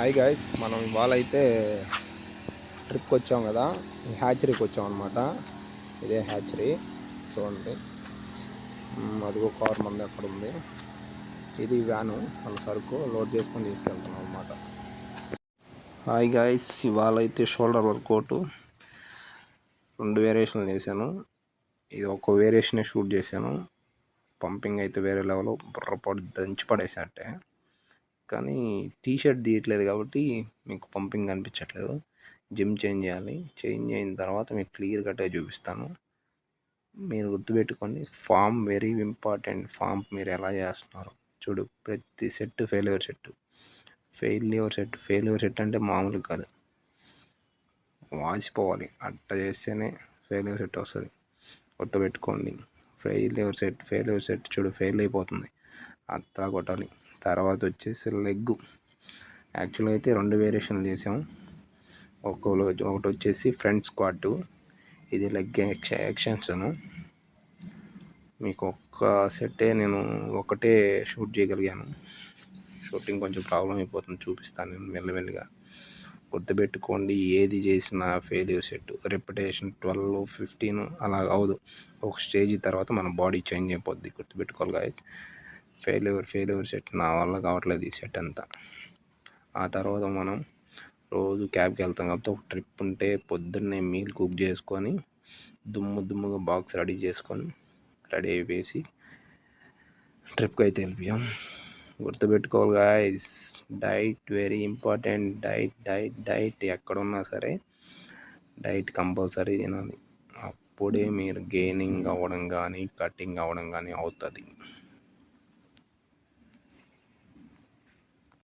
Hi guys, మనం ఇవాళ అయితే ట్రిప్కి వచ్చాం కదా, హ్యాచరీకి వచ్చాం అనమాట. ఇదే హ్యాచరీ చూడండి. అదిగో కార్ మంది అక్కడ ఉంది. ఇది వ్యాను, మన సరుకు లోడ్ చేసుకొని తీసుకెళ్తున్నాం అనమాట. హాయ్ గాయ్స్, ఇవాళ అయితే షోల్డర్ వర్కౌట్ 2 వేరియేషన్లు చేశాను. ఇది ఒక వేరియేషనే షూట్ చేశాను. పంపింగ్ అయితే వేరే లెవెల్, బుర్రపాటు దంచి పడేసినట్టే. కానీ టీషర్ట్ తీయట్లేదు కాబట్టి మీకు పంపింగ్ కనిపించట్లేదు. జిమ్ చేంజ్ చేయాలి. చేంజ్ అయిన తర్వాత మీకు క్లియర్ కట్గా చూపిస్తాను. మీరు గుర్తుపెట్టుకోండి, ఫామ్ వెరీ ఇంపార్టెంట్. ఫామ్ మీరు ఎలా చేస్తున్నారు చూడు. ప్రతి సెట్ ఫెయిల్యూర్ సెట్ అంటే మామూలు కాదు, వాసిపోవాలి. అట్ట చేస్తేనే ఫెయిల్యూర్ సెట్ వస్తుంది. గుర్తుపెట్టుకోండి, ఫెయిల్యూర్ సెట్ చూడు, ఫెయిల్ అయిపోతుంది. అత్తా కొట్టాలి. తర్వాత వచ్చేసి లెగ్. యాక్చువల్గా అయితే 2 వేరియేషన్లు చేసాం. ఒకటి వచ్చేసి ఫ్రంట్ స్క్వాట్, ఇది లెగ్ ఎక్స్టెన్షన్. మీకు ఒక్క సెట్టే నేను ఒకటే షూట్ చేయగలిగాను. షూటింగ్ కొంచెం ప్రాబ్లం అయిపోతుంది, చూపిస్తాను నేను మెల్లమెల్లిగా. గుర్తుపెట్టుకోండి, ఏది చేసినా ఫెయిల్యూర్ సెట్. రెప్యుటేషన్ 12, 15 అలా అవదు. ఒక స్టేజ్ తర్వాత మన బాడీ చేంజ్ అయిపోద్ది. గుర్తుపెట్టుకోవాలి గాయస్. ఫెయిల్యూర్ సెట్ నా వల్ల కావట్లేదు ఈ సెట్ అంతా. ఆ తర్వాత మనం రోజు క్యాబ్కి వెళ్తాం కాబట్టి ఒక ట్రిప్ ఉంటే పొద్దున్నే మీల్ కుక్ చేసుకొని దుమ్ముగా బాక్స్ రెడీ చేసుకొని రెడీ అయిపోయి ట్రిప్కి అయితే వెళ్ళిపోయాం. గుర్తుపెట్టుకోవాలి guys, diet very important. Diet ఎక్కడున్నా సరే డైట్ కంపల్సరీ తినాలి. అప్పుడే మీరు గెయినింగ్ అవ్వడం కానీ కటింగ్ అవ్వడం కానీ అవుతుంది.